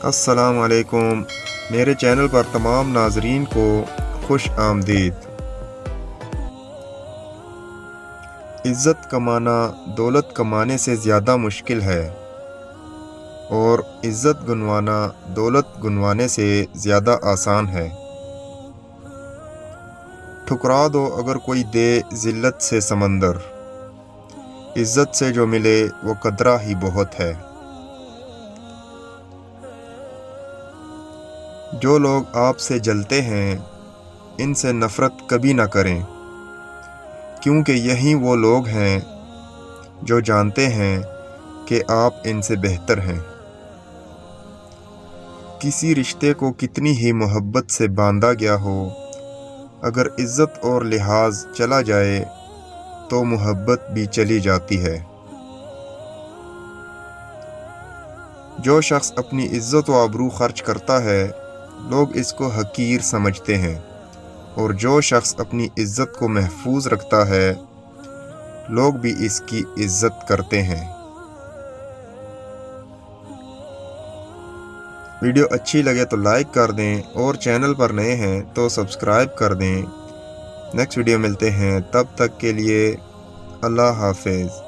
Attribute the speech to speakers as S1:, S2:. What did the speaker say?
S1: السلام علیکم، میرے چینل پر تمام ناظرین کو خوش آمدید۔ عزت کمانا دولت کمانے سے زیادہ مشکل ہے اور عزت گنوانا دولت گنوانے سے زیادہ آسان ہے۔ ٹھکرا دو اگر کوئی دے ذلت سے سمندر، عزت سے جو ملے وہ قدرہ ہی بہت ہے۔ جو لوگ آپ سے جلتے ہیں ان سے نفرت کبھی نہ کریں، کیونکہ یہی وہ لوگ ہیں جو جانتے ہیں کہ آپ ان سے بہتر ہیں۔ کسی رشتے کو کتنی ہی محبت سے باندھا گیا ہو، اگر عزت اور لحاظ چلا جائے تو محبت بھی چلی جاتی ہے۔ جو شخص اپنی عزت و آبرو خرچ کرتا ہے لوگ اس کو حقیر سمجھتے ہیں، اور جو شخص اپنی عزت کو محفوظ رکھتا ہے لوگ بھی اس کی عزت کرتے ہیں۔ ویڈیو اچھی لگے تو لائک کر دیں اور چینل پر نئے ہیں تو سبسکرائب کر دیں۔ نیکسٹ ویڈیو ملتے ہیں، تب تک کے لیے اللہ حافظ۔